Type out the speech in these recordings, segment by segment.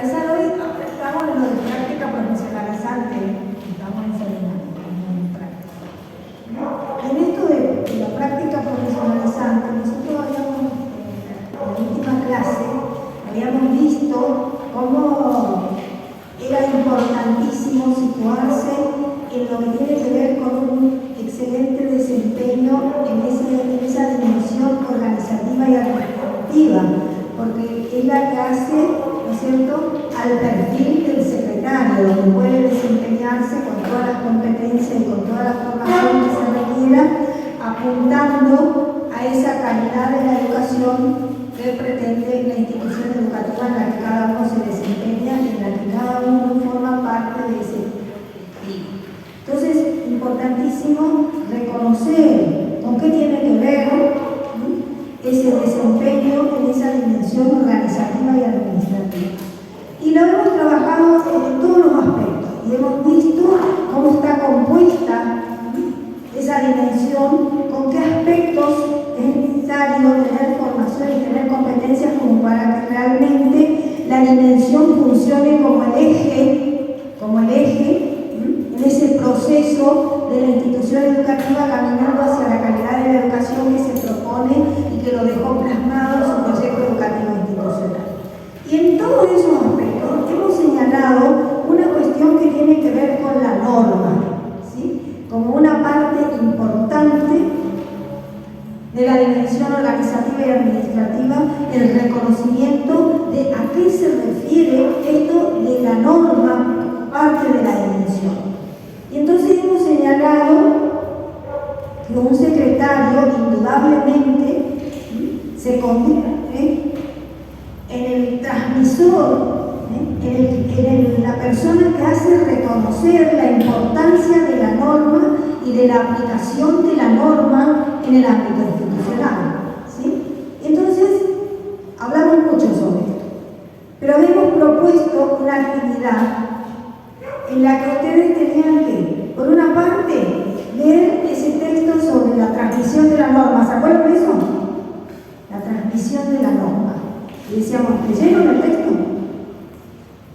conversar hoy, estamos en lo de práctica profesionalizante, estamos enseñando en práctica. En esto de la práctica profesionalizante, nosotros habíamos, en la última clase, habíamos visto cómo era importantísimo situarse en lo que tiene que ver con un excelente desempeño en esa dimensión organizativa y administrativa, porque es la que hace, ¿no es cierto?, al perfil del secretario, donde puede desempeñarse con todas las competencias y con toda la formación que se requiera, apuntando a esa calidad de la educación que pretende la institución educativa en la que cada uno se desempeña y en la que cada uno forma parte de ese perfil. Entonces, importantísimo reconocer con qué tiene que ver ese desempeño en esa dimensión organizativa y administrativa. Y lo hemos trabajado en todos los aspectos y hemos visto cómo está compuesta esa dimensión, con qué aspectos es necesario tener formación y tener competencias como para que realmente la dimensión funcione como el eje en ese proceso de la institución educativa caminando hacia la calidad de la educación que se propone y que lo dejó plasmado en su proyecto educativo institucional. Y en todos esos aspectos hemos señalado una cuestión que tiene que ver con la norma, ¿sí?, como una parte importante de la dimensión organizativa y administrativa, el reconocimiento de a qué se refiere esto de la norma, parte de la dimensión. Y entonces hemos señalado que un secretario indudablemente se convierte en el transmisor, en la persona que hace reconocer la importancia de la norma y de la aplicación de la norma en el ámbito institucional, ¿sí? Entonces, hablamos mucho sobre esto, pero habíamos propuesto una actividad en la que ustedes tenían que, por una parte, leer ese texto sobre la transmisión de la norma. ¿Se acuerdan de eso? La transmisión de la norma. Y decíamos, ¿leyeron el texto?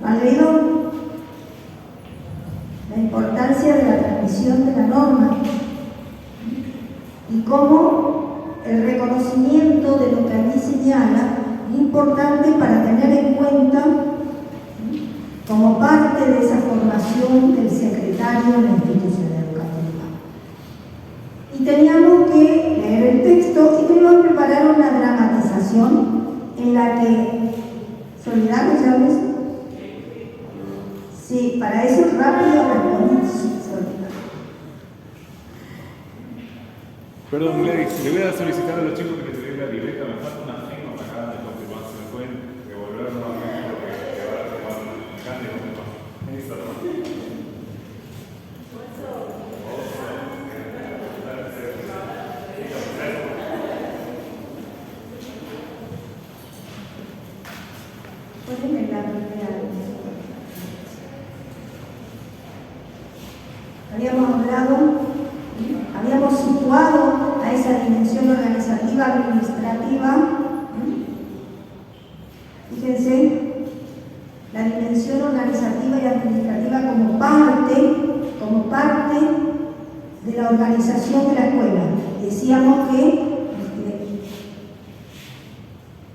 ¿Lo han leído? La importancia de la transmisión de la norma y cómo el reconocimiento de lo que allí señala es importante para tener en cuenta como parte de esa formación del secretario en la institución educativa. Y teníamos que leer el texto y teníamos que preparar una dramatización en la que... ¿Solidario ya ves? Sí, para eso rápido respondí. Perdón, Gladys, le voy a solicitar a los chicos que me den la libreta, me falta una firma para acá de confirmar, se me pueden devolver nuevamente porque ahora te van acá de confirmar. Ahí está, ¿no? Poneme la primera. Habíamos situado a esa dimensión organizativa administrativa. Fíjense, la dimensión organizativa y administrativa como parte de la organización de la escuela. Decíamos que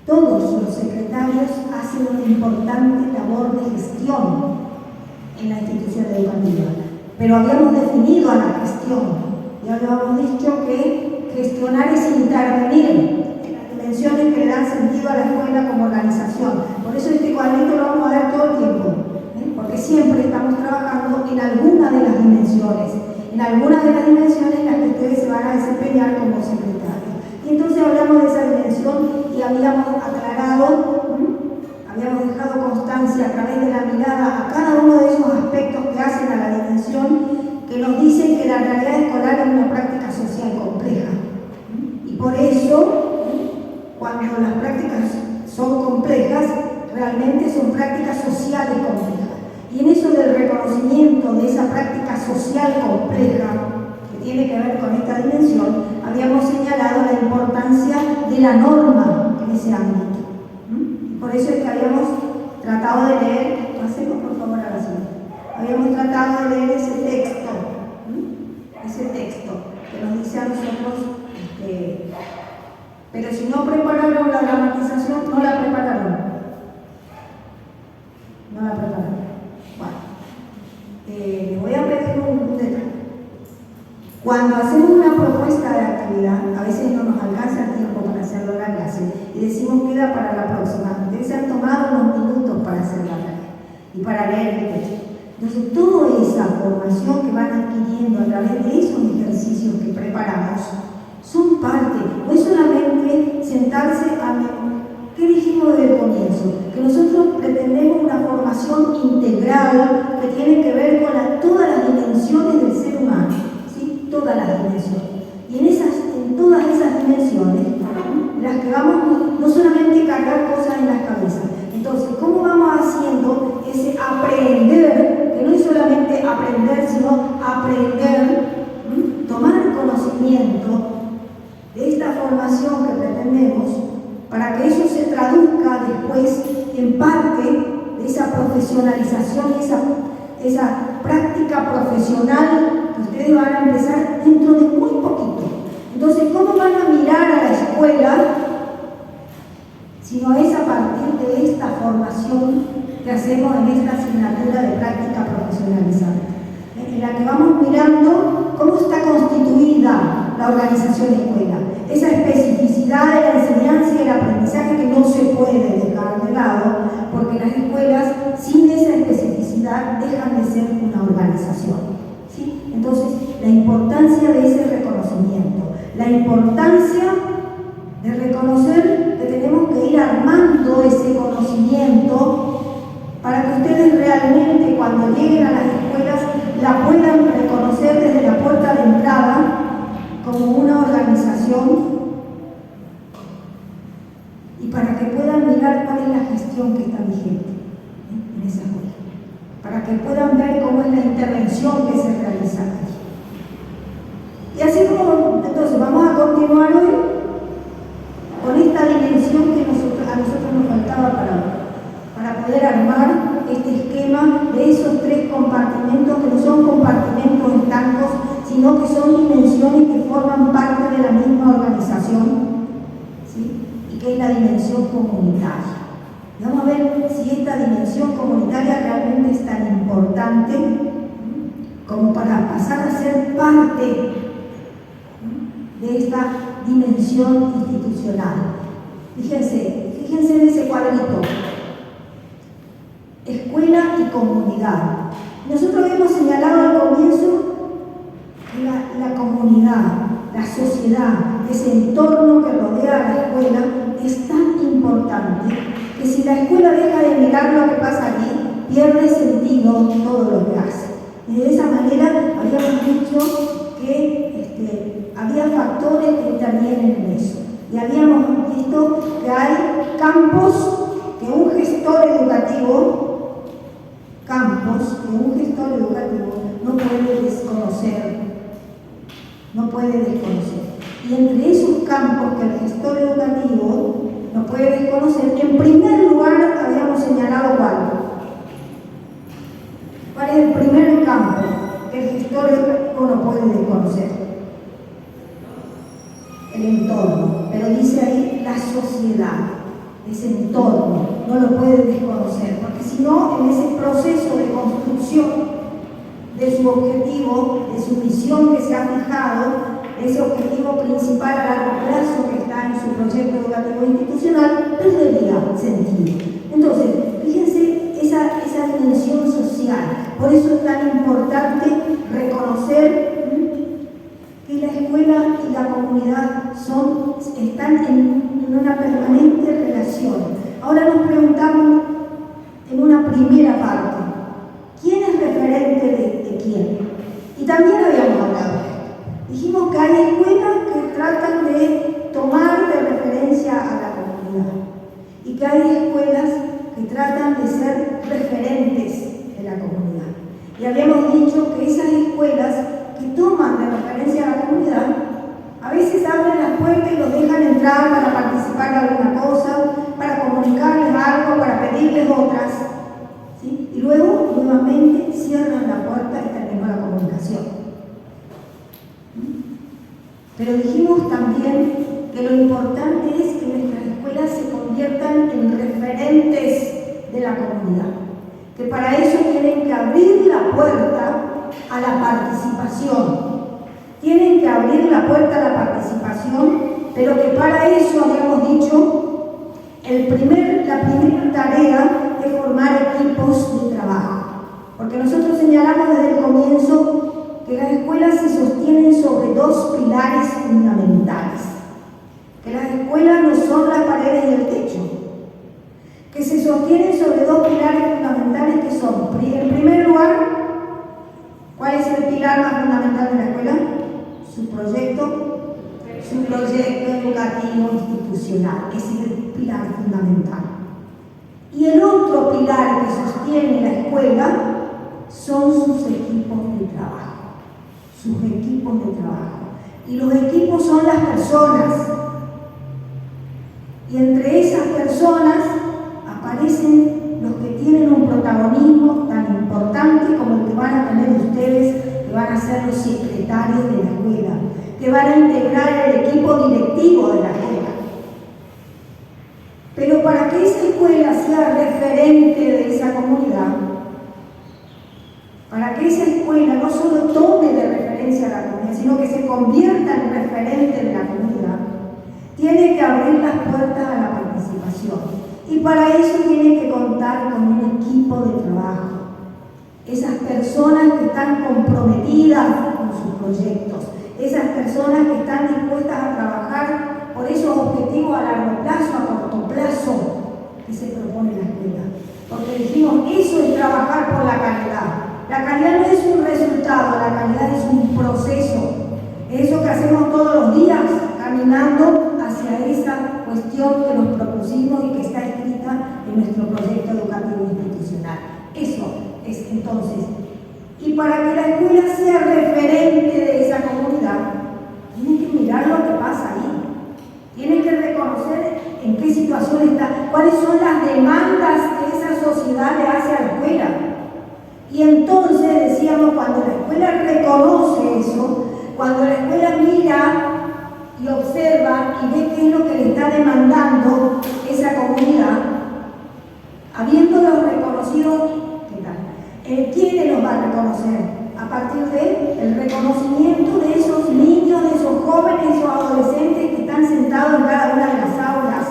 todos los secretarios hacen una importante labor de gestión en la institución educativa, pero habíamos definido a la gestión y habíamos dicho que gestionar es intervenir en las dimensiones que le dan sentido a la escuela como organización. Por eso este cuadrito lo vamos a ver todo el tiempo, porque siempre estamos trabajando en alguna de las dimensiones, en las que ustedes se van a desempeñar como secretarios. Y entonces hablamos de esa dimensión y habíamos aclarado, habíamos dejado constancia a través de la mirada a cada uno de esos aspectos que hacen a la dimensión, que nos dicen que la realidad escolar es una práctica social compleja. Y por eso, cuando las prácticas son complejas, realmente son prácticas sociales complejas. Y en eso del reconocimiento de esa práctica social compleja, que tiene que ver con esta dimensión, habíamos señalado la importancia de la norma en ese ámbito. Por eso es que habíamos tratado de leer, pasemos por favor a la siguiente. Habíamos tratado de leer ese texto, que nos dice a nosotros, pero si no prepararon la dramatización, no la prepararon. Bueno, les voy a pedir un detalle. Cuando hacemos una propuesta de actividad, a veces no nos alcanza el tiempo para hacerlo en la clase y decimos queda para la próxima. Ustedes se han tomado unos minutos para hacer la tarea y para leer el texto. Entonces, toda esa formación que van adquiriendo a través de esos ejercicios que preparamos son parte, no es solamente sentarse a ¿qué dijimos desde el comienzo? Que nosotros pretendemos una formación integral que tiene que ver con todas las dimensiones del ser humano, ¿sí? Todas las dimensiones. Y en todas esas dimensiones, las que vamos no solamente cargar cosas en las cabezas. Entonces, ¿cómo vamos haciendo ese aprender? Que no es solamente aprender, sino aprender, tomar conocimiento de esta formación que pretendemos, para que eso se traduzca después en parte de esa profesionalización, esa práctica profesional que ustedes van a empezar dentro de muy poquito. Entonces, ¿cómo van a mirar a la escuela si no es a partir de esta formación que hacemos en esta asignatura de práctica profesionalizante? En la que vamos mirando cómo está constituida la organización escuela, esa especificidad de la enseñanza y el aprendizaje que no se puede dejar de lado, porque las escuelas sin esa especificidad dejan de ser una organización, ¿sí? Entonces, la importancia de ese reconocimiento, la importancia de reconocer que tenemos que ir armando ese conocimiento para que ustedes realmente cuando lleguen a las escuelas la puedan reconocer desde la puerta de entrada como una organización y para que puedan mirar cuál es la gestión que está vigente en esa escuela, para que puedan ver cómo es la intervención que se realiza allí. Y así como, entonces, vamos a continuar hoy con esta dimensión que a nosotros nos faltaba para poder armar este esquema de esos tres compartimentos que no son compartimentos estancos, sino que son dimensiones que forman parte de la misma organización, ¿sí? Y que es la dimensión comunitaria. Y vamos a ver si esta dimensión comunitaria realmente es tan importante como para pasar a ser parte de esta dimensión institucional. Fíjense en ese cuadrito. Escuela y comunidad. Nosotros habíamos señalado al comienzo la comunidad, la sociedad, ese entorno que rodea a la escuela es tan importante que si la escuela deja de mirar lo que pasa allí, pierde sentido todo lo que hace. Y de esa manera habíamos dicho que había factores que intervienen en eso. Y habíamos visto que hay campos que un gestor educativo no puede desconocer. Y entre esos campos que el gestor educativo no puede desconocer, en primer lugar habíamos señalado ¿cuál es el primer campo que el gestor educativo no puede desconocer? El entorno, pero dice ahí la sociedad, ese entorno, no lo puede desconocer, porque si no, en ese proceso de construcción de su objetivo, de su misión que se ha fijado, ese objetivo principal a largo plazo que está en su proyecto educativo institucional, perdería sentido. Entonces, fíjense esa dimensión social. Por eso es tan importante reconocer que la escuela y la comunidad están en una permanente relación. Ahora nos preguntamos en una primera parte, ¿quién es referente de quién? Y también habíamos hablado. Dijimos que hay escuelas que tratan de tomar de referencia a la comunidad y que hay escuelas que tratan de ser referentes de la comunidad. Y habíamos dicho que esas escuelas que toman de referencia a la comunidad a veces abren las puertas y los dejan entrar para participar de alguna cosa, para comunicarles algo, para pedirles otras. nuevamente cierran la puerta y terminó la comunicación. Pero dijimos también que lo importante es que nuestras escuelas se conviertan en referentes de la comunidad, que para eso tienen que abrir la puerta a la participación. Tienen que abrir la puerta a la participación, pero que para eso, habíamos dicho, la primera tarea es formar equipos de trabajo. Porque nosotros señalamos desde el comienzo que las escuelas se sostienen sobre dos pilares fundamentales. Que las escuelas no son las paredes y el techo. Que se sostienen sobre dos pilares fundamentales que son, en primer lugar, ¿cuál es el pilar más fundamental de la escuela? Su proyecto educativo institucional, que es el pilar fundamental. Y el otro pilar que sostiene la escuela son sus equipos de trabajo. Sus equipos de trabajo. Y los equipos son las personas. Y entre esas personas aparecen los que tienen un protagonismo tan importante como el que van a tener ustedes, que van a ser los secretarios de la escuela, que van a integrar el equipo directivo de la escuela. Pero para que esa escuela sea referente de esa comunidad, para que esa escuela no solo tome de referencia a la comunidad, sino que se convierta en referente de la comunidad, tiene que abrir las puertas a la participación. Y para eso tiene que contar con un equipo de trabajo. Esas personas que están comprometidas con sus proyectos, esas personas que están dispuestas a trabajar por esos objetivos a largo plazo, a corto plazo, que se propone la escuela. Porque dijimos, eso es trabajar por la calidad. La calidad no es un resultado, la calidad es un proceso. Es eso que hacemos todos los días, caminando hacia esa cuestión que nos propusimos y que está escrita en nuestro proyecto educativo institucional. Eso es entonces. Y para que la escuela sea referente de esa comunidad, tienen que mirar lo que pasa ahí. Tienen que reconocer en qué situación está, cuáles son las demandas que esa sociedad le hace a la escuela. Y entonces, decíamos, cuando la escuela reconoce eso, cuando la escuela mira y observa y ve qué es lo que le está demandando esa comunidad, habiéndolo reconocido, ¿qué tal? ¿Quién los va a reconocer? A partir del reconocimiento de esos niños, de esos jóvenes, de esos adolescentes que están sentados en cada una de las aulas,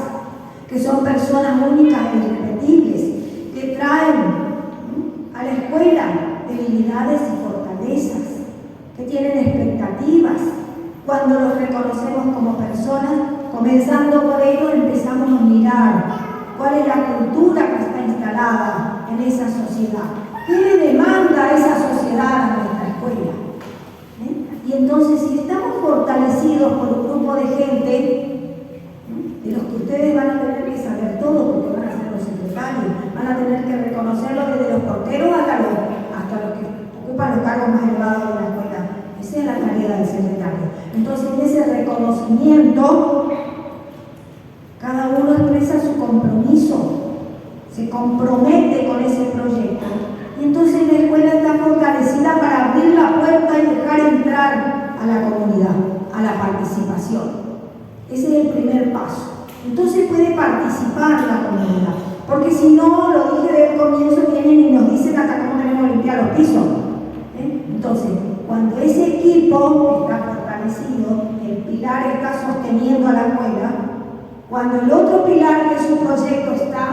que son personas únicas e irrepetibles, que traen a la escuela debilidades y fortalezas, que tienen expectativas. Cuando los reconocemos como personas, comenzando por ello, empezamos a mirar cuál es la cultura que está instalada en esa sociedad. ¿Qué le demanda a esa sociedad a nuestra escuela? Y entonces, si estamos fortalecidos por un grupo de gente, de los que ustedes van a tener que saber todo, porque van a ser los secretarios, van a tener que reconocerlo desde los porteros hasta los que ocupan los cargos más elevados de la escuela. Esa es la tarea del secretario. Entonces, en ese reconocimiento, cada uno expresa su compromiso, se compromete con ese proyecto. Y entonces la escuela está fortalecida para abrir la puerta y dejar entrar a la comunidad, a la participación. Ese es el primer paso. Entonces puede participar la comunidad. Porque si no, lo dije desde el comienzo, vienen y nos dicen hasta cómo tenemos que limpiar los pisos. Entonces, cuando ese equipo está fortalecido, el pilar está sosteniendo a la escuela, cuando el otro pilar de su proyecto está,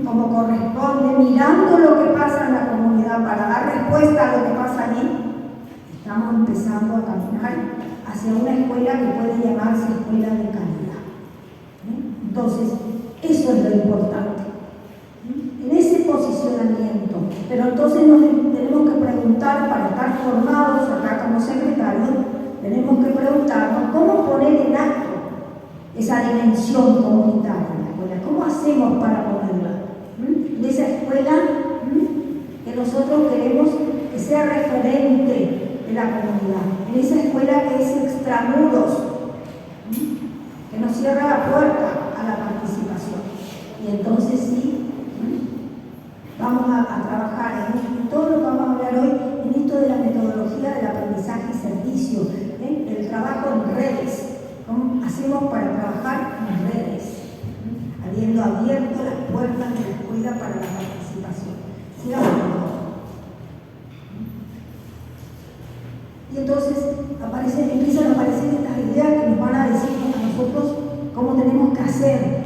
como corresponde, mirando lo que pasa en la comunidad para dar respuesta a lo que pasa allí, estamos empezando a caminar hacia una escuela que puede llamarse escuela de calidad. Entonces, eso es lo importante. En ese posicionamiento. Pero entonces nos tenemos que preguntar, para estar formados acá como secretarios, tenemos que preguntarnos cómo poner en acto esa dimensión comunitaria en la escuela. ¿Cómo hacemos para ponerla? En esa escuela que nosotros queremos que sea referente de la comunidad. En esa escuela que es extramuros, que nos cierra la puerta a la participación. Y entonces sí, vamos a trabajar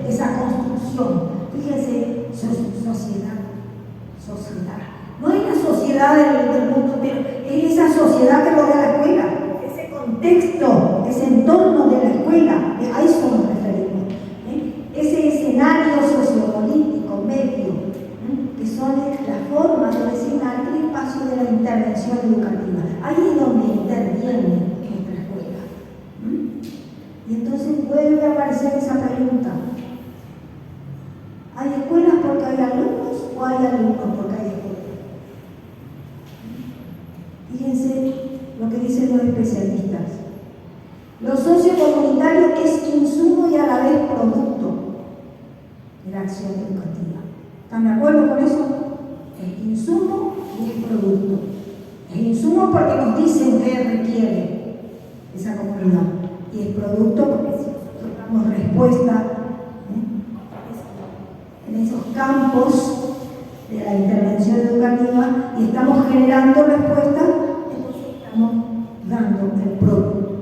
esa construcción. Fíjense, sociedad. No es la sociedad del mundo, pero es esa sociedad que rodea la escuela, ese contexto, ese entorno de la escuela, a eso nos referimos. Ese escenario sociopolítico, medio, que son las formas de designar el espacio de la intervención educativa. Ahí es donde interviene nuestra escuela. Y entonces vuelve a aparecer esa pregunta. ¿Hay escuelas porque hay alumnos o hay alumnos porque hay escuelas? Fíjense lo que dicen los especialistas. Lo sociocomunitario es insumo y a la vez producto de la acción educativa. ¿Están de acuerdo con eso? Es insumo y es producto. Es insumo porque nos dicen que requiere esa comunidad. Y es producto porque si nosotros damos respuesta en esos campos de la intervención educativa y estamos generando respuesta, entonces estamos dando el producto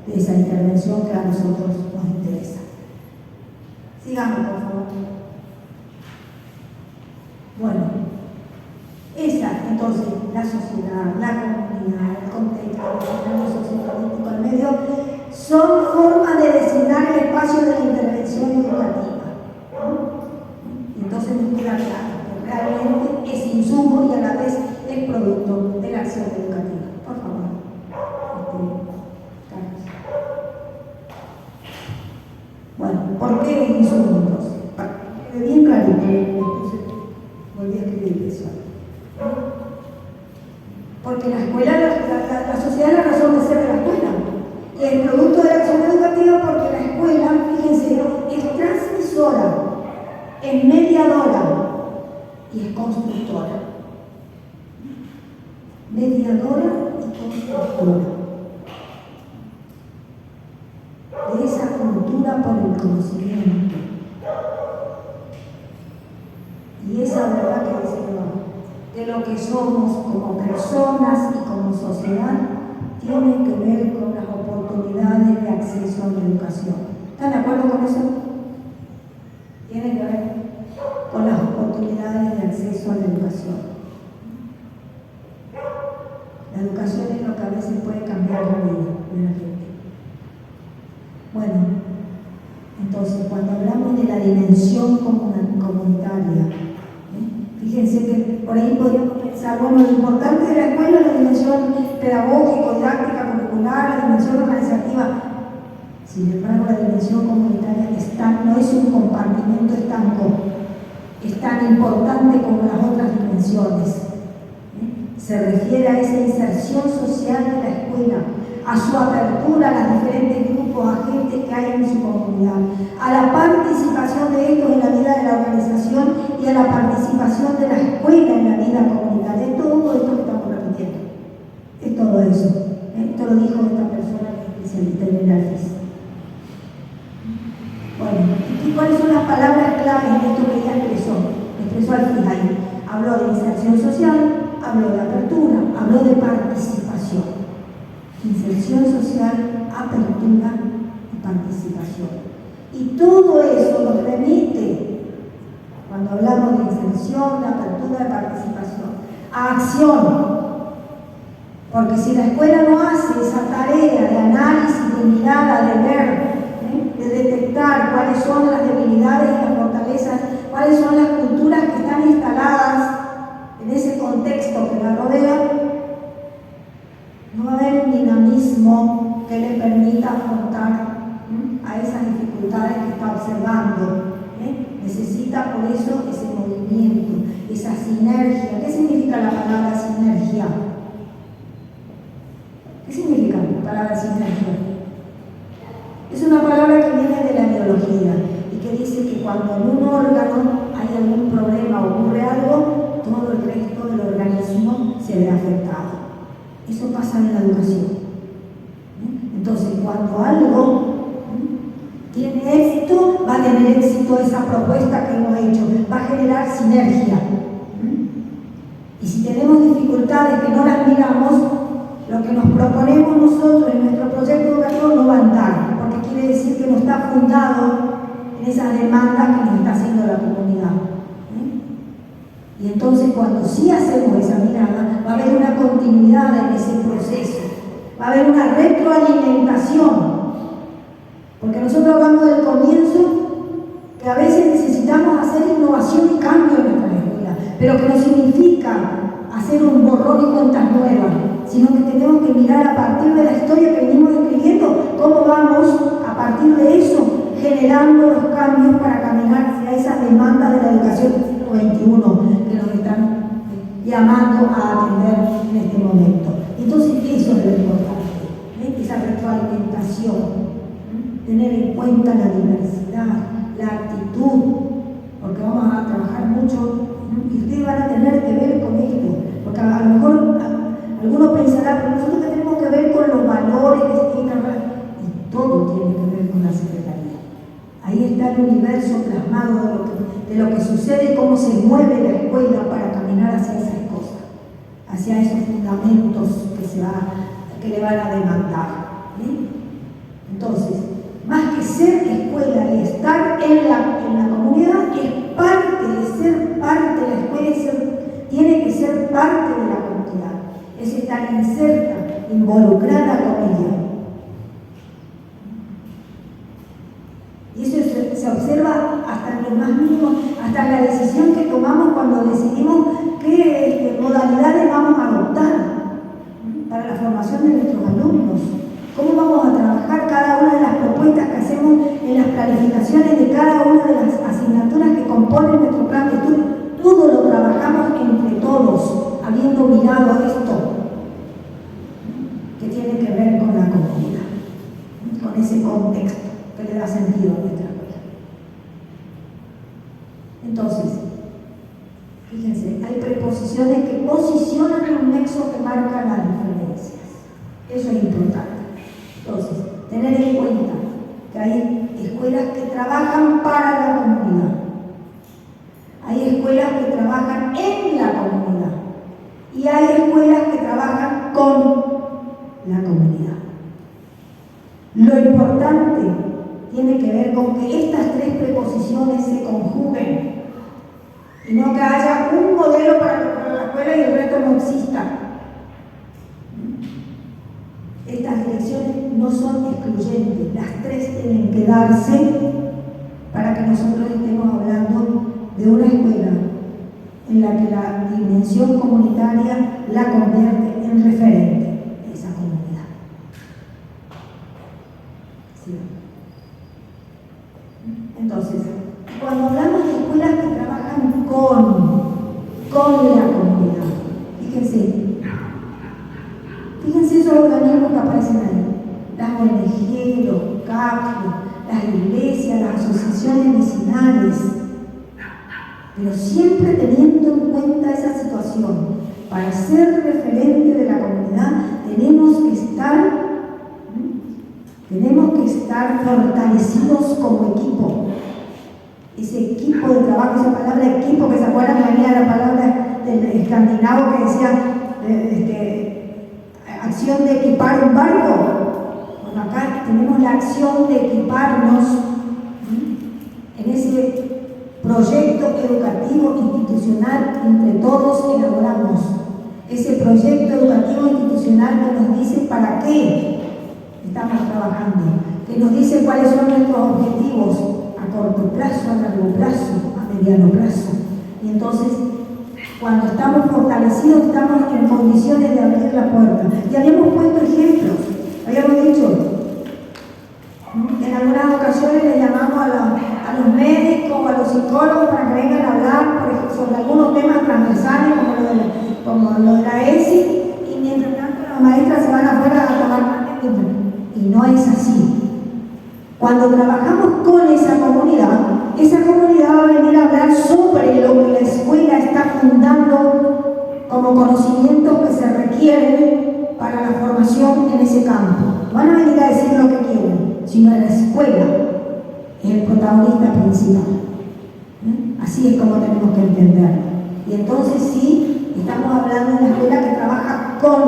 de esa intervención que a nosotros nos interesa. Sigamos, por favor. Bueno, esa, entonces, la sociedad, la comunidad, el contexto, el escenario sociopolítico, el medio, son formas de designar el espacio de la intervención educativa. Entonces nos queda claro que realmente es insumo y a la vez es producto de la acción educativa. Por favor. Carlos. Bueno, ¿por qué es insumo entonces? Para que quede bien clarito, entonces volví a escribir eso. Porque la escuela, la sociedad es la razón de ser de la escuela. Y el producto de la acción educativa porque la escuela, fíjense, es transmisora, es mediadora y es constructora. Mediadora y constructora de esa cultura por el conocimiento. Y esa verdad que dice de lo que somos como personas y como sociedad tiene que ver con las oportunidades de acceso a la educación. ¿Están de acuerdo con eso? Tiene que ver con las oportunidades de acceso a la educación. La educación es lo que a veces puede cambiar la vida de la gente. Bueno, entonces cuando hablamos de la dimensión comunitaria, fíjense que por ahí podríamos pensar, bueno, lo importante de la escuela es la dimensión pedagógica, didáctica, curricular, la dimensión organizativa. Sin embargo, la dimensión comunitaria no es un compartimento estanco, es tan importante como las otras dimensiones. Se refiere a esa inserción social de la escuela, a su apertura a los diferentes grupos, agentes que hay en su comunidad, a la participación de estos en la vida de la organización y a la participación de la escuela en la vida comunitaria. Es todo esto que estamos repitiendo. Es todo eso. Esto lo dijo esta persona que es especialista en el AFIS. Bueno, ¿y cuáles son las palabras claves en esto que ella expresó al final? Habló de inserción social, habló de apertura, habló de participación. Inserción social, apertura y participación. Y todo eso nos remite, cuando hablamos de inserción, de apertura, de participación, a acción. Porque si la escuela no hace esa tarea de análisis, de mirada, de ver, de detectar cuáles son las debilidades y las fortalezas, cuáles son las culturas que están instaladas en ese contexto que la rodea, no va a haber un dinamismo que le permita afrontar a esas dificultades que está observando. Necesita por eso ese movimiento, esa sinergia. ¿Qué significa la palabra sinergia? ¿Qué significa la palabra sinergia? Es una palabra que viene de la biología y que dice que cuando en un órgano hay algún problema o ocurre algo, todo el resto del organismo se ve afectado. Eso pasa en la educación. Entonces, cuando algo tiene éxito, va a tener éxito esa propuesta que hemos hecho, va a generar sinergia. Y si tenemos dificultades que no las miramos, lo que nos proponemos nosotros en nuestro proyecto educativo no va a andar, porque quiere decir que no está fundado en esas demandas que nos está haciendo la comunidad. Y entonces cuando sí hacemos esa mirada, va a haber una continuidad en ese proceso, va a haber una retroalimentación. Porque nosotros hablamos del comienzo, que a veces necesitamos hacer innovación y cambio en nuestras escuelas, pero que no significa hacer un borrón y cuentas nuevas, sino que tenemos que mirar a partir de la historia que venimos escribiendo, cómo vamos a partir de eso generando los cambios para caminar hacia esas demandas de la educación del siglo XXI que nos están llamando a atender en este momento. Entonces eso es lo importante, esa retroalimentación. Tener en cuenta la diversidad, la actitud, porque vamos a trabajar mucho y ustedes van a tener que ver con esto, porque a lo mejor algunos pensarán, pero nosotros tenemos que ver con los valores que se tienen que hablar, y todo tiene que ver con la Secretaría. Ahí está el universo plasmado de lo que sucede, cómo se mueve la escuela para caminar hacia esas cosas, hacia esos fundamentos que le van a demandar. Entonces, más que ser escuela y estar en la comunidad, es parte de ser parte de la escuela, tiene que ser parte de la comunidad, es estar inserta, involucrada con ella. Y eso se observa hasta en lo más mínimo, hasta en la decisión que tomamos cuando decidimos qué modalidades vamos a adoptar para la formación de nuestros alumnos. ¿Cómo vamos a trabajar cada una de las propuestas que hacemos en las planificaciones de cada una de las asignaturas que componen nuestro plan de estudio? Todo lo trabajamos entre todos, habiendo mirado esto que tiene que ver con la comunidad, con ese contexto que le da sentido a nuestra escuela. Entonces, fíjense, hay preposiciones que posicionan un nexo que marca las diferencias. Eso es importante. Entonces, tener en cuenta que hay escuelas que trabajan para la comunidad. Hay escuelas que trabajan en la comunidad. Y hay escuelas que trabajan con la comunidad. Lo importante tiene que ver con que estas tres preposiciones se conjuguen. Y no que haya un modelo para la escuela y el resto no exista. Estas direcciones no son excluyentes, las tres tienen que darse para que nosotros estemos hablando de una escuela en la que la dimensión comunitaria la convierte en referente de esa comunidad. ¿Sí? Entonces, cuando hablamos de escuelas que trabajan con la comunidad, fíjense esos organismos que aparecen ahí, las ONG, los CAP, las iglesias, las asociaciones vecinales, pero siempre teniendo en cuenta esa situación. Para ser referente de la comunidad tenemos que estar fortalecidos como equipo. Ese equipo de trabajo, esa palabra equipo, que se acuerdan que venía la palabra del escandinavo que decía acción de equipar un barco. Bueno, acá tenemos la acción de equiparnos en ese proyecto educativo institucional entre todos elaboramos. Ese proyecto educativo institucional que nos dice para qué estamos trabajando, que nos dice cuáles son nuestros objetivos a corto plazo, a largo plazo, a mediano plazo. Y entonces, cuando estamos fortalecidos, estamos en condiciones de abrir la puerta. Y habíamos puesto ejemplos, habíamos dicho, en algunas ocasiones le llamamos a los médicos o a los psicólogos para que vengan a hablar, por ejemplo, sobre algunos temas transversales como lo de la ESI, y mientras tanto las maestras se van afuera a tomar mate. Y no es así. Cuando trabajamos con esa comunidad va a venir a hablar sobre lo que la escuela está fundando como conocimientos que se requieren para la formación en ese campo. Van a venir a decir lo que quieren, sino la escuela es el protagonista principal. Así es como tenemos que entenderlo. Y entonces sí, estamos hablando de una escuela que trabaja con,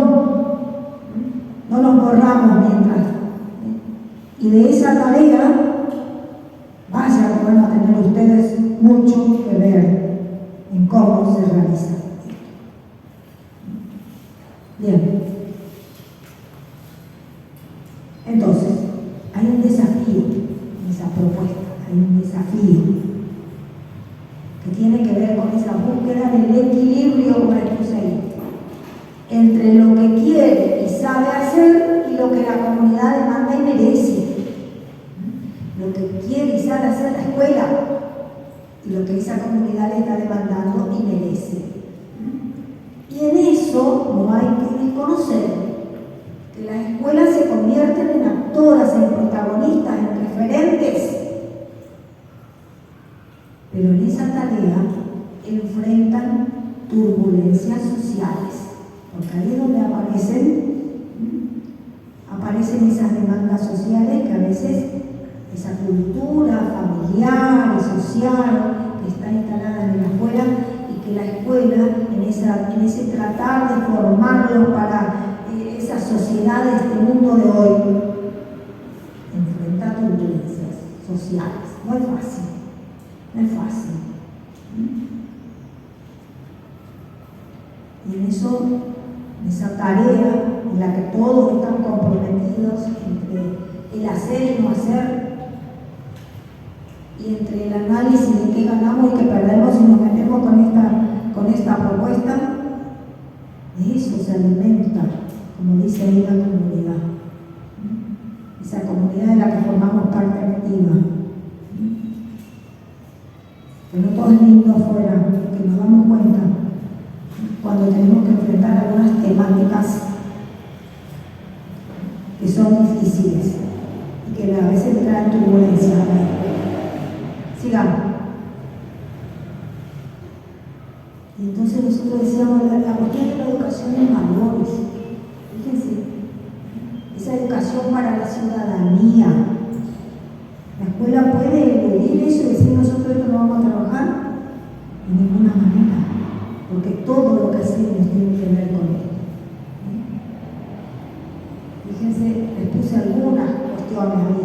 no nos borramos mientras. Y de esa tarea, vaya, como tendrán ustedes mucho que ver en cómo se realiza. Bien. Entonces, hay un desafío en esa propuesta, hay un desafío que tiene que ver con esa búsqueda del equilibrio, como puse ahí, entre lo que quiere y sabe hacer y lo que la comunidad demanda y merece. Lo que quiere y sabe hacer la escuela y lo que esa comunidad le está demandando y merece. Y en eso no hay que desconocer que las escuelas se convierten en actoras, en protagonistas, en referentes, pero en esa tarea enfrentan turbulencias sociales, porque ahí es donde aparecen esas demandas sociales que a veces esa cultura familiar y social que está instalada en la escuela y que la escuela en ese tratar de formarlos para esa sociedad de este mundo de hoy enfrenta turbulencias sociales. No es fácil, no es fácil. Y en eso, en esa tarea en la que todos están comprometidos entre el hacer y no hacer, y entre el análisis de qué ganamos y qué perdemos si nos metemos con esta propuesta, de eso se alimenta, como dice ahí la comunidad, esa comunidad de la que formamos parte activa. Que no todo es lindo afuera, que nos damos cuenta cuando tenemos que enfrentar algunas temáticas que son difíciles y que a veces traen turbulencia. Sigamos. Y entonces nosotros decíamos, la cuestión de la educación en valores. Fíjense, esa educación para la ciudadanía. La escuela puede eludir eso y decir nosotros esto no vamos a trabajar de ninguna manera, porque todo lo que hacemos tiene que ver con esto. Fíjense, les puse algunas cuestiones ahí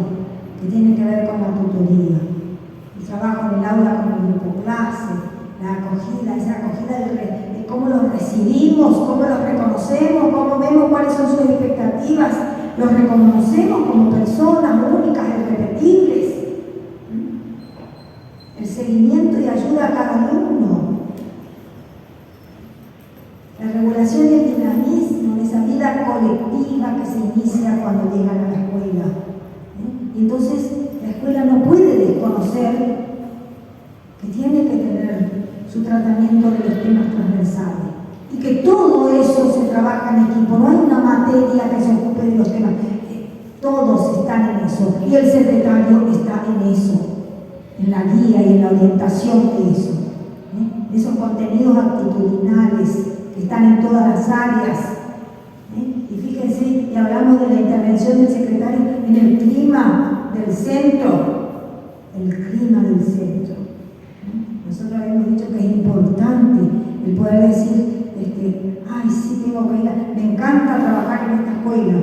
que tienen que ver con la tutoría, el trabajo en el aula con el grupo clase, la acogida, esa acogida de cómo los recibimos, cómo los reconocemos, cómo vemos cuáles son sus expectativas, los reconocemos como personas únicas, irrepetibles. El seguimiento y ayuda a cada alumno. La regulación y el dinamismo de esa vida colectiva que se inicia cuando llegan a la escuela. Y entonces la escuela no puede desconocer que tiene que tener su tratamiento de los temas transversales y que todo eso se trabaja en equipo. No hay una materia que se ocupe de los temas. Todos están en eso y el secretario está en eso, en la guía y en la orientación de eso, esos contenidos actitudinales que están en todas las áreas. Y fíjense, y hablamos de la intervención del secretario en el clima del centro, Nosotros habíamos dicho que es importante el poder decir, ay, sí, tengo que ir, me encanta trabajar en esta escuela,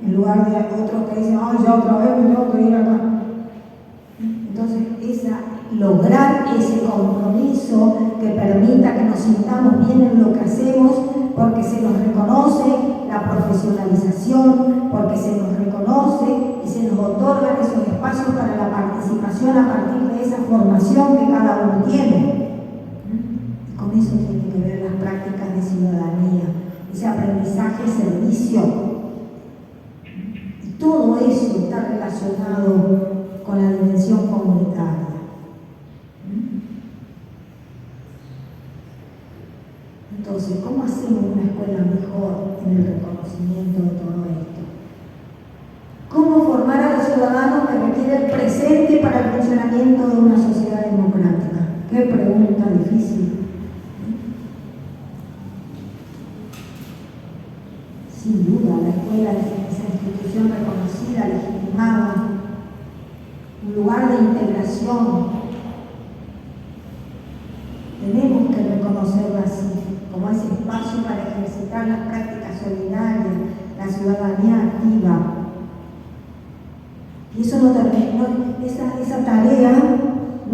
en lugar de otros que dicen, ay, ya otra vez me tengo que ir acá. Entonces, lograr ese compromiso que permita que nos sintamos bien en lo que hacemos, porque se nos reconoce la profesionalización, porque se nos reconoce y se nos otorgan esos espacios para la participación a partir de esa formación que cada uno tiene. Y con eso tiene que ver las prácticas de ciudadanía, ese aprendizaje-servicio. Y todo eso está relacionado con la dimensión comunitaria. Entonces, ¿cómo hacemos una escuela mejor en el reconocimiento de todo esto? ¿Cómo formar a los ciudadanos que requiere el presente para el funcionamiento de una sociedad democrática? Qué pregunta difícil. Sin duda, la escuela es esa institución reconocida, legitimada, un lugar de integración. Tenemos que reconocerla así, como ese espacio para ejercitar las prácticas solidarias, la ciudadanía activa. Y eso no termina, esa tarea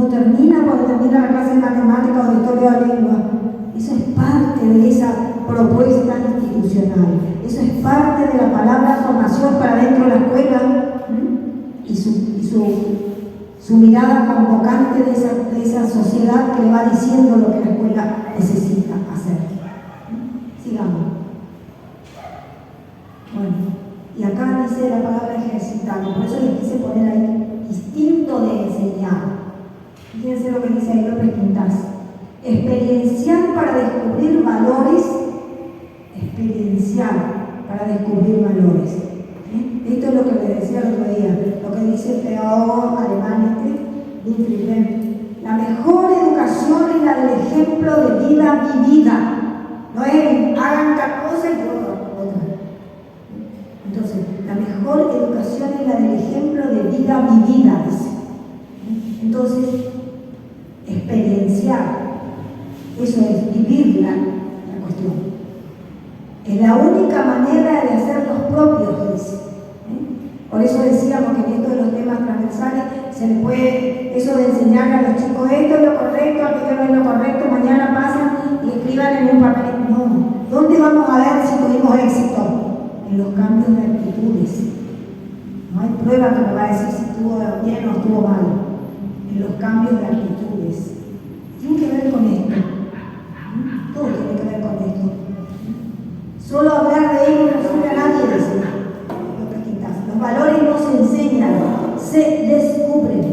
no termina cuando termina la clase de matemática o de historia de la lengua. Eso es parte de esa propuesta institucional. Eso es parte de la palabra formación para dentro de la escuela y su mirada convocante de esa sociedad que le va diciendo lo que la escuela necesita hacer. Sigamos. Bueno, y acá dice la palabra ejercitar, por eso les quise poner ahí distinto de enseñar. Fíjense lo que dice ahí López Quintás. Experienciar para descubrir valores. Experienciar para descubrir valores. Esto es lo que les decía el otro día, lo que dice el pedagogo alemán Winfried Benn. La mejor educación es la del ejemplo de vida vivida. No es hagan tal cosa y otra. Entonces, la mejor educación es la del ejemplo de vida vivida, dice. Entonces, experienciar, eso es vivir la cuestión. Es la única manera de hacer los propios, dice. Por eso decíamos que en esto de los temas transversales se le puede, eso de enseñar a los chicos esto es lo correcto, aquello no es lo correcto, mañana pasan y escriban en un papel. No, ¿dónde vamos a ver si tuvimos éxito? En los cambios de actitudes. No hay prueba que me va a decir si estuvo bien o estuvo mal. En los cambios de actitudes. Tiene que ver con esto. Todo tiene que ver con esto. Solo hablar de ello no sirve a nadie, dice. Los valores no se enseñan, se descubren.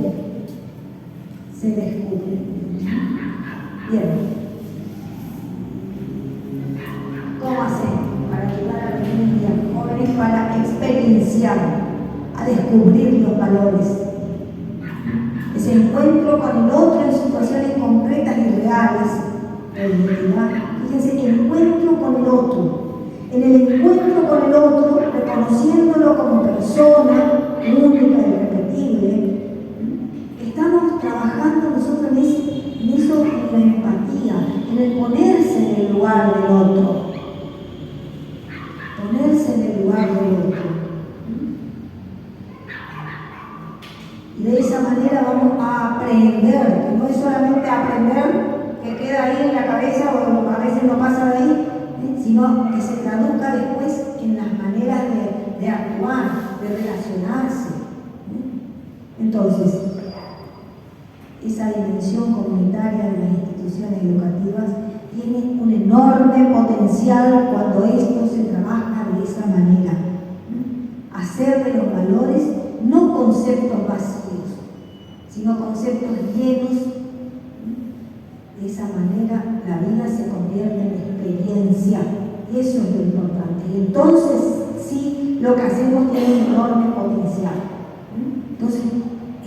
Se descubren. Bien. ¿Cómo hacer para ayudar a los niños y jóvenes para experienciar, a descubrir los valores? Ese encuentro con el otro en situaciones concretas y reales. Fíjense, encuentro con el otro. En el encuentro con el otro, reconociéndolo como persona única y irrepetible, estamos trabajando nosotros en eso, en la empatía, en el ponerse en el lugar del otro. Ponerse en el lugar del otro. Y de esa manera vamos a aprender, que no es solamente aprender, que queda ahí en la cabeza o a veces no pasa de ahí, sino que se traduzca después en las maneras de actuar, de relacionarse. Entonces, esa dimensión comunitaria de las instituciones educativas tiene un enorme potencial cuando esto se trabaja de esa manera. Hacer de los valores no conceptos vacíos, sino conceptos llenos. De esa manera la vida se convierte en experiencia. Y eso es lo importante. Y entonces, sí, lo que hacemos tiene un enorme potencial. Entonces,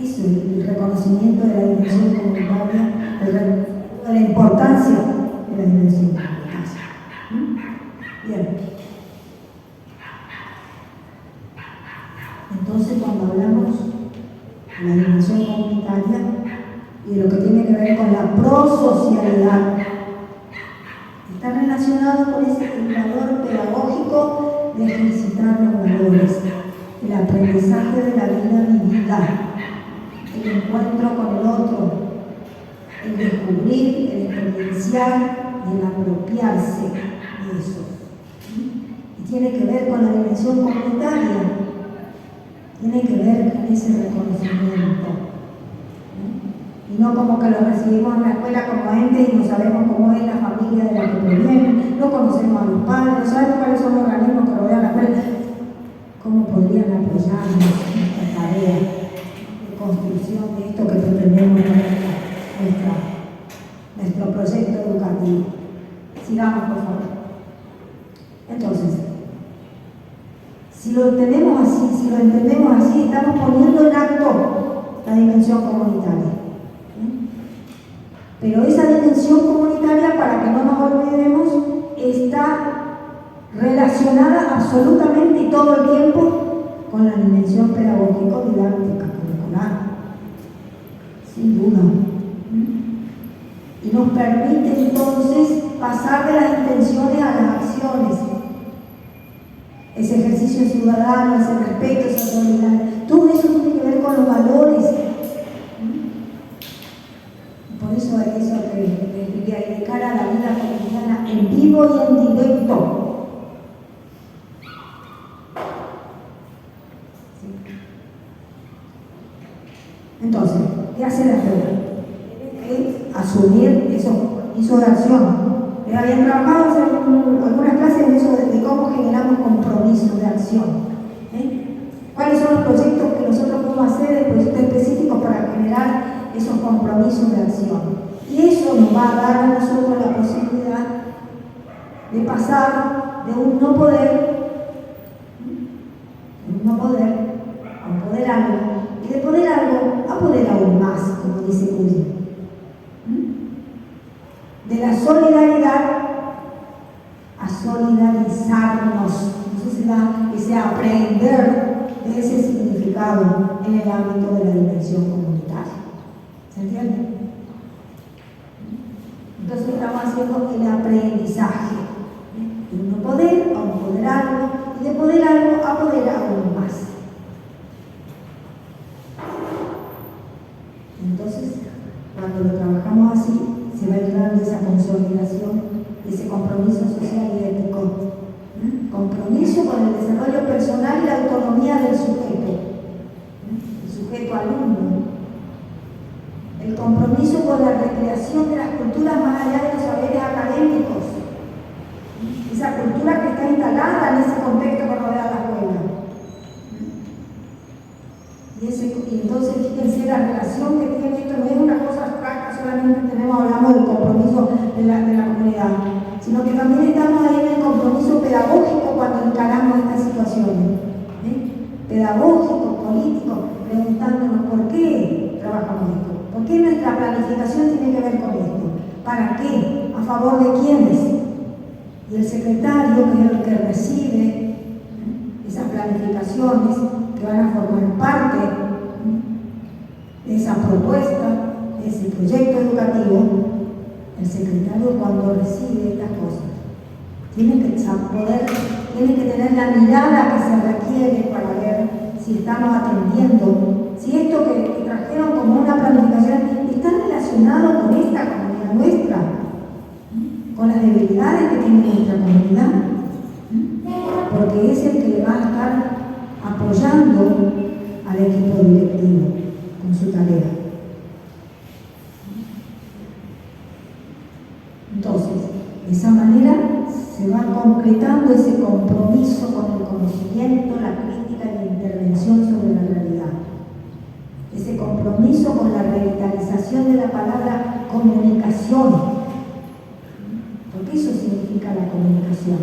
eso es el reconocimiento de la dimensión comunitaria, de la importancia de la dimensión comunitaria. Bien. Entonces, cuando hablamos de la dimensión comunitaria y de lo que tiene que ver con la prosocialidad, está relacionado con ese indicador pedagógico de ejercitar los valores, el aprendizaje de la vida vivida, el encuentro con el otro, el descubrir, el experienciar y el apropiarse de eso. Y tiene que ver con la dimensión comunitaria, tiene que ver con ese reconocimiento. Y no como que lo recibimos en la escuela como entes y no sabemos cómo es la familia de la que provienen, no conocemos a los padres, no sabemos cuáles son los organismos que rodean la escuela. ¿Cómo podrían apoyarnos en esta tarea de construcción de esto que pretendemos para nuestro proyecto educativo? Sigamos, por favor. Entonces, si lo tenemos así, si lo entendemos así, estamos poniendo en acto la dimensión comunitaria. Pero esa dimensión comunitaria, para que no nos olvidemos, está relacionada absolutamente y todo el tiempo con la dimensión pedagógico-didáctica curricular, sin duda. Y nos permite entonces pasar de las intenciones a las acciones. Ese ejercicio ciudadano, ese respeto, esa solidaridad, todo eso tiene que ver con los valores. eso que me escribía, dedicar a la vida cotidiana en vivo y en directo. Entonces, ¿qué hace la fe? Asumir esos compromisos de acción. Les habían trabajado hacer algunas clases de eso, de cómo generamos compromisos de acción. ¿Cuáles son los proyectos que nosotros podemos hacer, proyectos específicos para generar esos compromisos de acción? Y eso nos va a dar a nosotros la posibilidad de pasar de un no poder a un poder algo, y de poder algo a poder aún más, como dice Cuddy. De la solidaridad a solidarizarnos. Eso se da ese aprender de ese significado en el ámbito de la dimensión comunitaria. ¿Se entiende? Entonces estamos haciendo el aprendizaje de un poder a un poder algo, y de poder algo a poder aún más. Entonces, cuando lo trabajamos así, se va a ir dando esa consolidación, ese compromiso social y ético. Compromiso con el desarrollo personal y la autonomía del sujeto, el sujeto alumno. El compromiso con la recreación de las culturas más allá de los saberes académicos. Esa cultura que está instalada en ese contexto que rodea la escuela. Y entonces fíjense la relación que tiene esto, no es una cosa abstracta, solamente hablamos del compromiso de la comunidad, sino que también estamos ahí en el compromiso pedagógico cuando encaramos estas situaciones. Pedagógico, político, preguntándonos por qué trabajamos esto, por qué nuestra planificación tiene que ver con esto, para qué, a favor de quiénes. Y el secretario, que es el que recibe esas planificaciones que van a formar parte de esa propuesta, de ese proyecto educativo, el secretario cuando recibe estas cosas tiene que tener la mirada que se requiere para ver si estamos atendiendo, si esto que trajeron como una planificación está relacionado con esta comunidad nuestra, con las debilidades que tiene nuestra comunidad, porque es el que le va a estar apoyando al equipo directivo con su tarea. Entonces, de esa manera se va concretando ese compromiso con el conocimiento, la crítica y la intervención sobre la realidad. Ese compromiso con la revitalización de la palabra comunicación, porque eso significa la comunicación.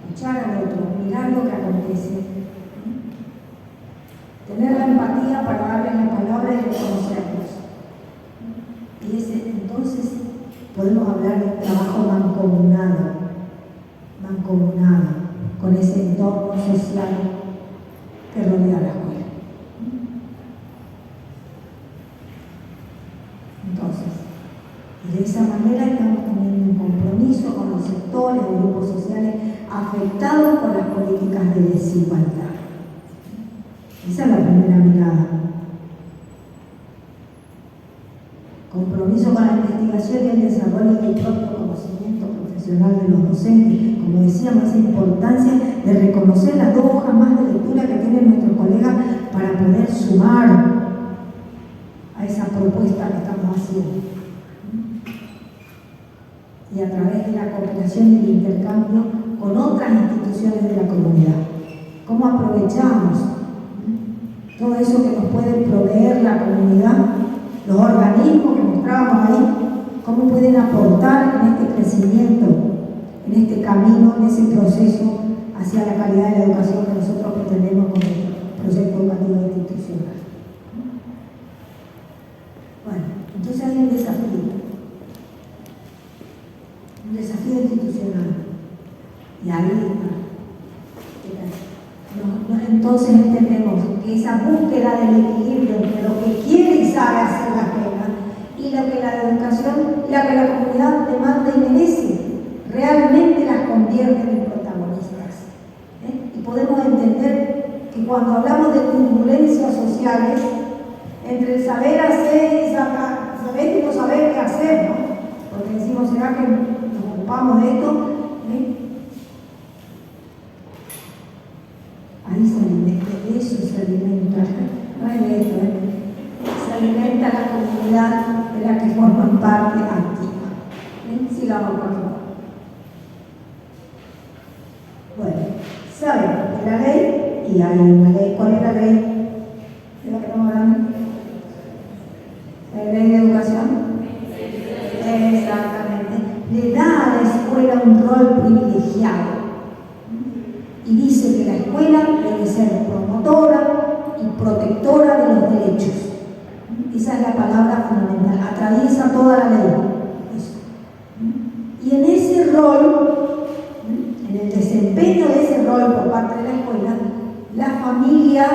Escuchar al otro, mirar lo que acontece, tener la empatía para darle la palabra y reconocerlos. Y entonces podemos hablar de trabajo mancomunado con ese entorno social que rodea la escuela. Entonces, de esa manera estamos teniendo un compromiso con los sectores o grupos sociales afectados por las políticas de desigualdad. Esa es la primera mirada. Compromiso con la investigación y el desarrollo del propio conocimiento profesional de los docentes. Como decíamos, esa importancia de reconocer las dos hojas más de lectura que tienen nuestros colegas para poder sumar a esa propuesta que estamos haciendo. Y a través de la cooperación y el intercambio con otras instituciones de la comunidad. ¿Cómo aprovechamos todo eso que nos puede proveer la comunidad? Los organismos que mostrábamos ahí, cómo pueden aportar en este crecimiento, en este camino, en ese proceso hacia la calidad de la educación que nosotros pretendemos con el proyecto educativo institucional. Bueno, entonces hay un desafío institucional. Y ahí entonces entendemos que esa búsqueda del equilibrio entre lo que quiere y sabe hacer la escuela y lo que la educación, la que la comunidad demanda y merece, realmente las convierte en protagonistas. Y podemos entender que cuando hablamos de turbulencias sociales, entre el saber hacer y esa ¿cómo será que nos ocupamos de esto? Ahí se alimenta, de eso se alimenta, no es de esto, se alimenta la comunidad de la que forman parte activa. Sigamos, por favor. Bueno, saben que la ley, y hay una ley, ¿cuál es la ley de la que estamos hablando? ¿La ley de educación? Exactamente. Le da a la escuela un rol privilegiado. Y dice que la escuela debe ser promotora y protectora de los derechos. Esa es la palabra fundamental, atraviesa toda la ley. Eso. Y en ese rol, en el desempeño de ese rol por parte de la escuela, la familia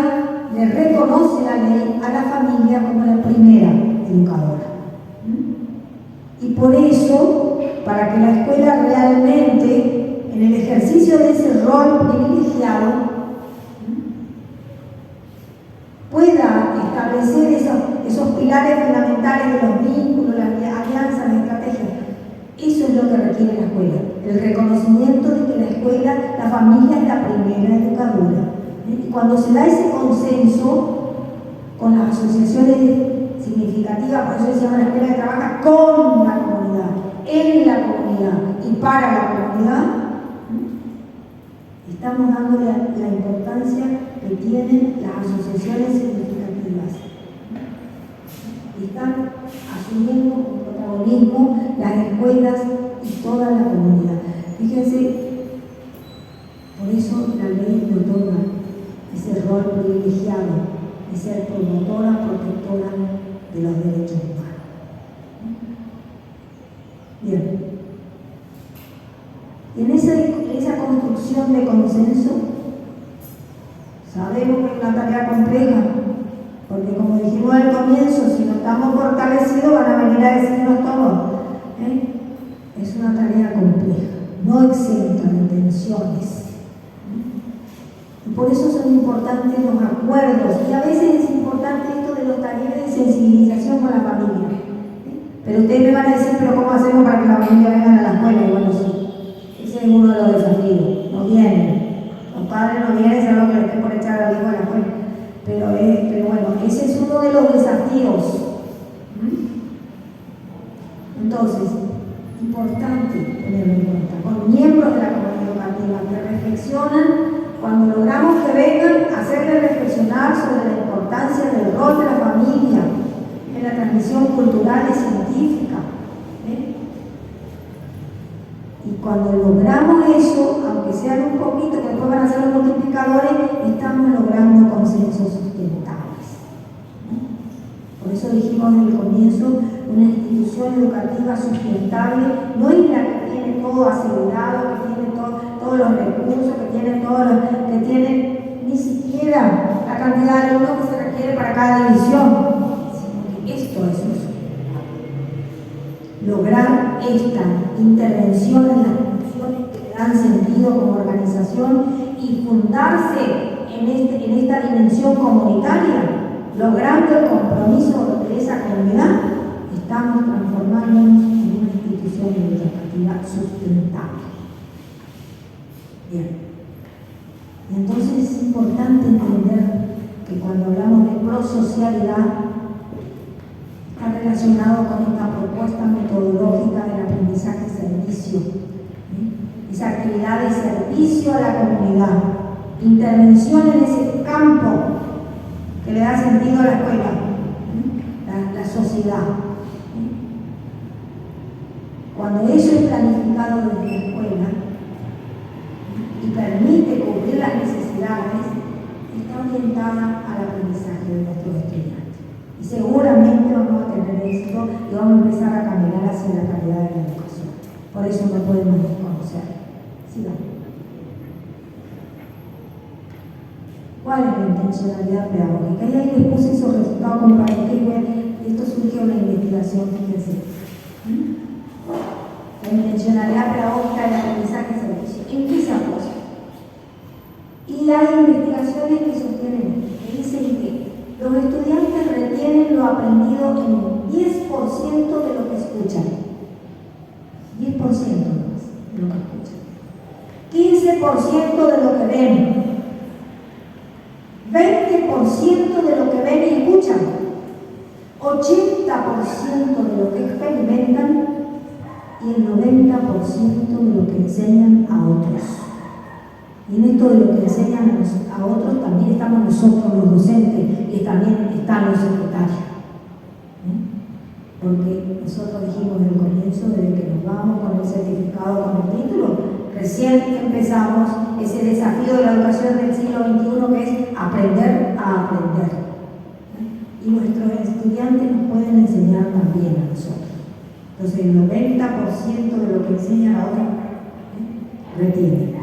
le reconoce la ley a la familia como la primera educadora. Y por eso, para que la escuela realmente, en el ejercicio de ese rol privilegiado, pueda establecer esos pilares fundamentales de los vínculos, las alianzas, las estrategias. Eso es lo que requiere la escuela, el reconocimiento de que la escuela, la familia es la primera educadora. Y cuando se da ese consenso con las asociaciones significativas, por eso se llama la escuela que trabaja con la comunidad, en la comunidad y para la comunidad, estamos dándole la importancia que tienen las asociaciones significativas. Y están asumiendo un protagonismo las escuelas y toda la comunidad. Fíjense, por eso la ley le otorga ese rol privilegiado de ser promotora, protectora de los derechos humanos. Bien. Y en esa construcción de consenso, sabemos que es una tarea compleja, porque como dijimos al comienzo, si no estamos fortalecidos van a venir a decirnos todo. Es una tarea compleja, no exenta de tensiones. Y por eso son importantes los acuerdos, y a veces es importante esto de los talleres de sensibilización con la familia. Pero ustedes me van a decir, pero ¿cómo hacemos para que la familia venga a la escuela? Y bueno, sí. Ese es uno de los desafíos. No vienen. Los padres no vienen, salvo que le estén por echar al hijo a la escuela. Pero bueno, ese es uno de los desafíos. Entonces, importante tenerlo en cuenta. Con miembros de la comunidad educativa que reflexionan, cuando logramos que vengan, hacerles reflexionar sobre la importancia del rol de la familia en la transmisión cultural y científica. Y cuando logramos eso, aunque sean un poquito, que después van a ser los multiplicadores, estamos logrando consensos sustentables. Por eso dijimos desde el comienzo, una institución educativa sustentable no es la que tiene todo asegurado, que tiene todos los recursos, que tiene ni siquiera la cantidad de alumnos que se requiere para cada división, sino que esto es eso. Lograr esta intervención en las funciones que le dan sentido como organización y fundarse en esta dimensión comunitaria, logrando el compromiso de esa comunidad, estamos transformándonos en una institución educativa sustentable. Bien. Y entonces es importante entender que cuando hablamos de prosocialidad, está relacionado con esta propuesta metodológica del aprendizaje-servicio. Esa actividad de servicio a la comunidad, intervención en ese campo que le da sentido a la escuela, la sociedad. Cuando eso es planificado desde la escuela y permite cubrir las necesidades, está orientada al aprendizaje de nuestros estudiantes. Y seguramente vamos a tener éxito y vamos a empezar a caminar hacia la calidad de la educación. Por eso no podemos desconocer. Sigamos. ¿Cuál es la intencionalidad pedagógica? Y ahí les puse esos resultados comparativos. Esto surgió en la investigación, fíjense. La intencionalidad pedagógica del aprendizaje-servicio. ¿En qué se apoya? Y hay investigaciones que sostienen, que dicen que los estudiantes retienen lo aprendido en 10% de lo que escuchan. 15% de lo que ven, 20% de lo que ven y escuchan, 80% de lo que experimentan y el 90% de lo que enseñan a otros. Y en esto de lo que enseñan a otros también estamos nosotros los docentes y también están los secretarios. Porque nosotros dijimos en el comienzo, desde que nos vamos con el certificado, con el título, recién empezamos ese desafío de la educación del siglo XXI, que es aprender a aprender. Y nuestros estudiantes nos pueden enseñar también a nosotros. Entonces el 90% de lo que enseñan a otros retiene.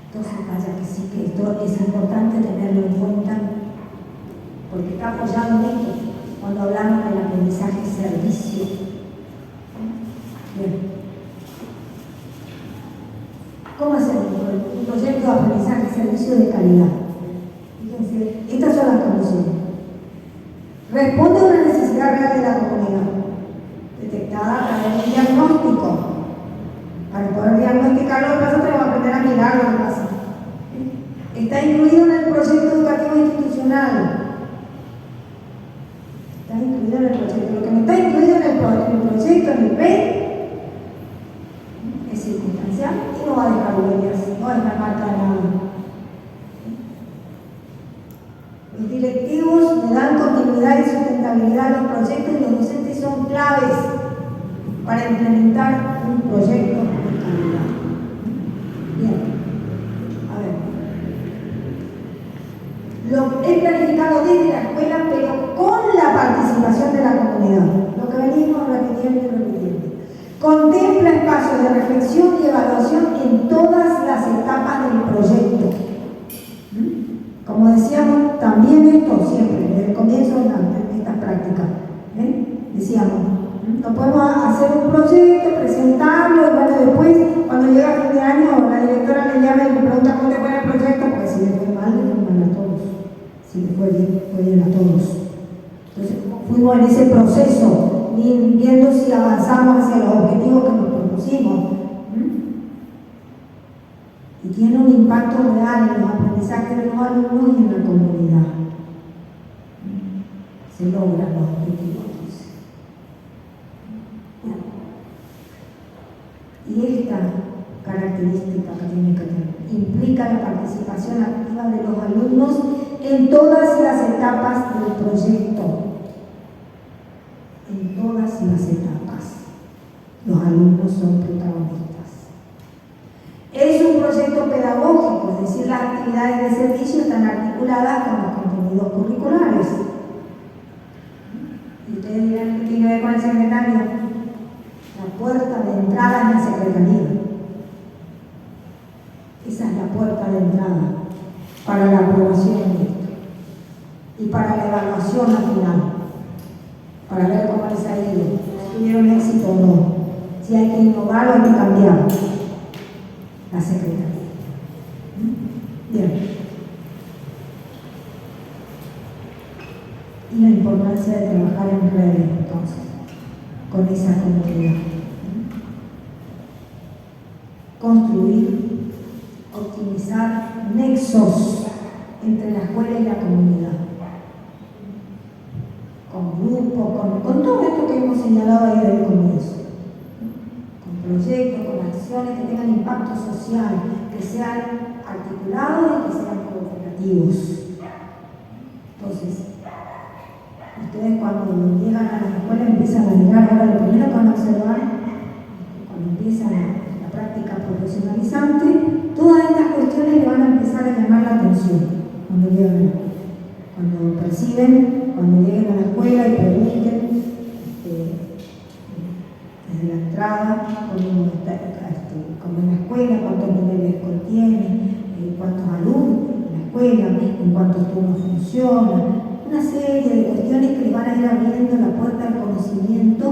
Entonces vaya que sí, que esto es importante tenerlo en cuenta, porque está apoyado en esto cuando hablamos del aprendizaje servicio. Bien. ¿Cómo hacemos un proyecto de aprendizaje servicio de calidad? Fíjense, estas son las condiciones. Responde a una necesidad real de la comunidad, detectada a través del diagnóstico. Para poder diagnosticar lo que pasa, tenemos que aprender a mirar lo que pasa. Está incluido en el proyecto educativo institucional. Está incluido en el proyecto. Lo que no está incluido en el proyecto, en el PEI, es circunstancial y no va a dejar huellas, no va a dejar marca de nada. Los directivos le dan continuidad y sustentabilidad a los proyectos y los docentes son claves para implementar un proyecto de calidad. Bien. Lo he planificado desde la escuela, pero con la participación de la comunidad. Lo que venimos repitiendo y repitiendo. Contempla espacios de reflexión y evaluación en todas las etapas del proyecto. Como decíamos, también esto siempre, desde el comienzo de estas prácticas. Decíamos, no podemos hacer un proyecto, presentarlo, y bueno, después, cuando llega fin de año, la directora le llama y le pregunta cómo te fue el proyecto, porque si le fue mal, le fue mal a todos. Si le fue bien a todos. Entonces, fuimos en ese proceso, viendo si avanzamos hacia los objetivos que nos propusimos. Y tiene un impacto real en los aprendizajes de los alumnos y en la comunidad. Se logran los objetivos. Y esta característica que tiene que tener implica la participación activa de los alumnos en todas las etapas del proyecto. En todas las etapas. Los alumnos son protagonistas. Es un proyecto pedagógico, es decir, las actividades de servicio están articuladas con los contenidos curriculares. Y ustedes dirán que tiene que ver con el secretario. La puerta de entrada en la secretaría. Esa es la puerta de entrada para la aprobación de esto y para la evaluación al final, para ver cómo les ha ido, si tuvieron éxito o no, si hay que innovar o hay que cambiar la secretaría. Bien. Y la importancia de trabajar en redes, entonces, con esa comunidad. Construir, optimizar nexos entre la escuela y la comunidad. Con grupos, con todo esto que hemos señalado ahí desde el comienzo. Con proyectos, con acciones que tengan impacto social, que sean articulados y que sean cooperativos. Entonces, ustedes cuando llegan a la escuela empiezan a mirar, ahora lo primero que van a observar, cuando empiezan la práctica profesionalizante, todas estas cuestiones le van a empezar a llamar la atención cuando llegan, cuando perciben, cuando lleguen a la escuela y pregunten desde la entrada como en la escuela, cuántos niveles contiene, cuántos alumnos en la escuela, en cuántos turnos funciona, una serie de cuestiones que les van a ir abriendo la puerta al conocimiento,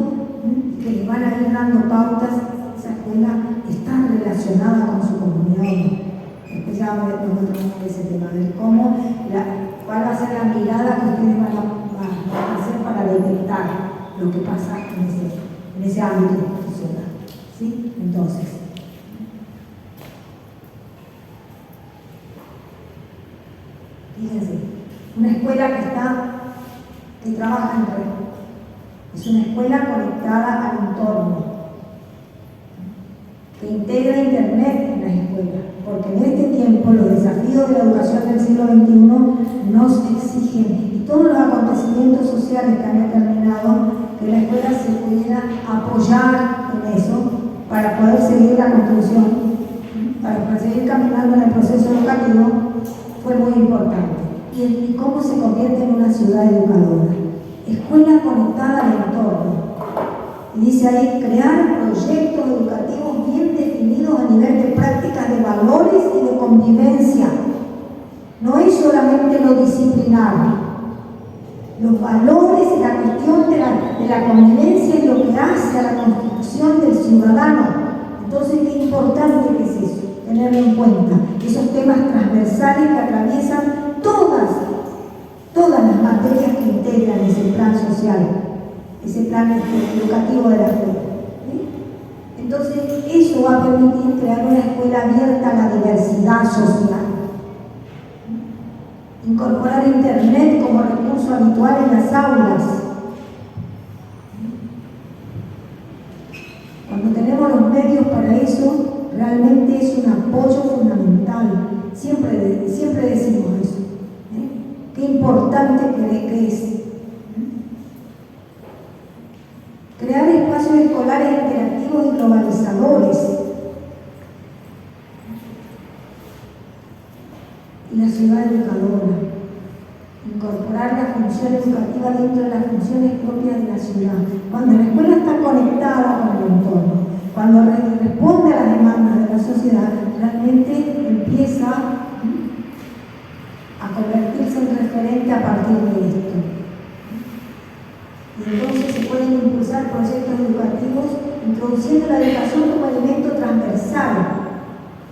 que les van a ir dando pautas. Esa escuela está relacionada con su comunidad o no. Después ya vamos a ver ese tema, de cómo, cuál va a ser la mirada que ustedes van a hacer para detectar lo que pasa en ese ámbito institucional. ¿Sí? Entonces, trabaja en red. Es una escuela conectada al entorno, que integra Internet en la escuela, porque en este tiempo los desafíos de la educación del siglo XXI nos exigen, y todos los acontecimientos sociales que han determinado que la escuela se pudiera apoyar en eso para poder seguir la construcción, para poder seguir caminando en el proceso educativo, fue muy importante. Y cómo se convierte en una ciudad educadora. Escuela conectada al entorno. Y dice ahí, crear proyectos educativos bien definidos a nivel de prácticas de valores y de convivencia. No es solamente lo disciplinario. Los valores y la cuestión de la convivencia es lo que hace a la construcción del ciudadano. Entonces, qué importante que es eso, tenerlo en cuenta. Esos temas transversales que atraviesan todas las materias que integran ese plan social, ese plan educativo de la escuela. Entonces, eso va a permitir crear una escuela abierta a la diversidad social. Incorporar Internet como recurso habitual en las aulas. Cuando tenemos los medios para eso, realmente es un apoyo fundamental. Siempre decimos eso. Qué importante que es. Crear espacios escolares interactivos y globalizadores. Y la ciudad educadora. Incorporar la función educativa dentro de las funciones propias de la ciudad. Cuando la escuela está conectada con el entorno, cuando responde a las demandas de la sociedad, realmente empieza a convertirse en referente a partir de esto. Y entonces se pueden impulsar proyectos educativos introduciendo la educación como elemento transversal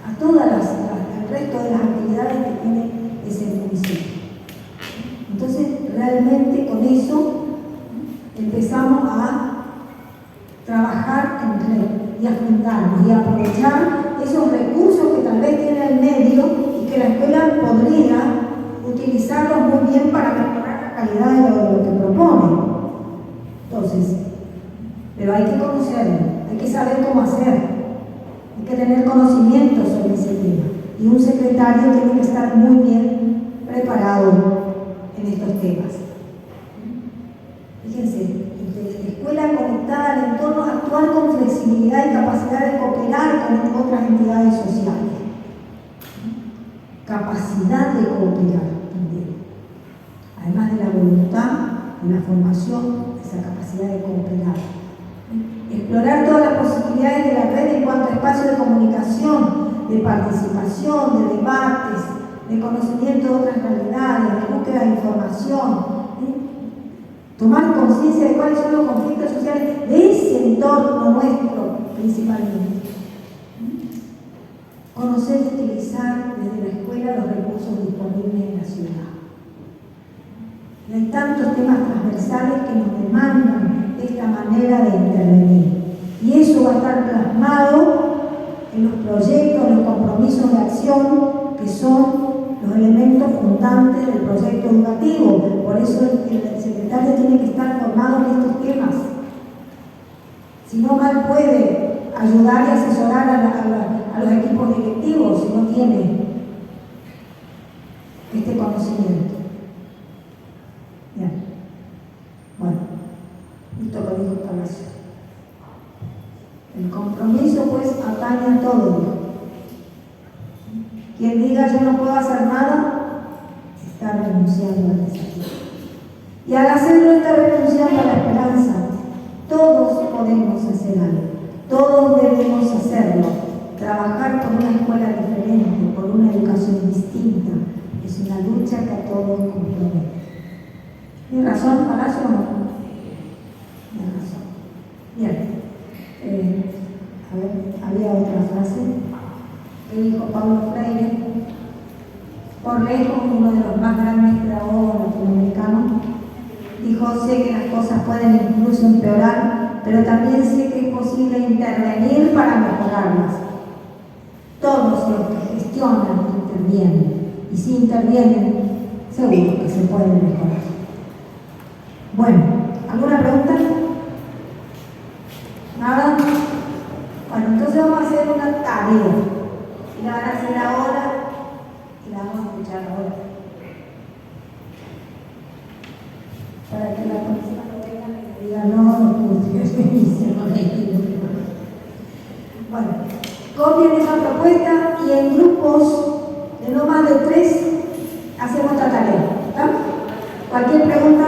a al resto de las actividades que tiene ese municipio. Entonces, realmente con eso empezamos a trabajar en red y a juntarnos y a aprovechar esos recursos que tal vez tiene el medio y que la escuela podría utilizarlos muy bien para mejorar la calidad de lo que propone. Entonces, pero hay que conocerlo, hay que saber cómo hacer, hay que tener conocimiento sobre ese tema. Y un secretario tiene que estar muy bien preparado en estos temas. Fíjense, escuela conectada al entorno, actuar con flexibilidad y capacidad de cooperar con otras entidades sociales. Capacidad de cooperar también. Además de la voluntad, de la formación, esa capacidad de cooperar. Explorar todas las posibilidades de la red en cuanto a espacios de comunicación, de participación, de debates, de conocimiento de otras realidades, de búsqueda de información. Tomar conciencia de cuáles son los conflictos sociales de ese entorno nuestro, principalmente. Conocer y utilizar desde la escuela los recursos disponibles en la ciudad. Y hay tantos temas transversales que nos demandan esta manera de intervenir. Y eso va a estar plasmado en los proyectos, los compromisos de acción, que son los elementos fundantes del proyecto educativo. Por eso el secretario tiene que estar formado en estos temas. Si no, mal puede ayudar y asesorar a los equipos directivos si no tiene este conocimiento. Bien. Bueno, esto lo dijo Palacio. El compromiso, pues, atañe a todo. Quien diga yo no puedo hacer nada, está renunciando al desafío. Y al hacerlo está renunciando a la esperanza. Todos podemos hacer algo, todos debemos hacerlo. Trabajar por una escuela diferente, por una educación distinta, es una lucha que a todos compromete. ¿Tiene razón, Palacio, o no? Tiene razón. Bien. A ver, había otra frase que dijo Paulo Freire, por lejos uno de los más grandes pedagogos latinoamericanos, dijo: sé que las cosas pueden incluso empeorar, pero también sé que es posible intervenir para mejorarlas. Todos los que gestionan intervienen, y si intervienen, seguro que se pueden mejorar. Bueno, ¿alguna pregunta? ¿Nada? Bueno, entonces vamos a hacer una tarea. Y la van a hacer ahora y la vamos a escuchar ahora. Para que la próxima no venga y diga, no pude, es buenísimo. Bueno, copien esa propuesta y en grupos de no más de 3 hacemos esta tarea. ¿Está? ¿Cualquier pregunta?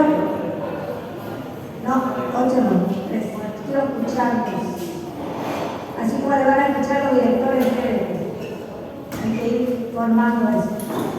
No, 8 no, 3. Quiero escucharlos. Así como le van a escuchar los directores de hay que ir formando eso.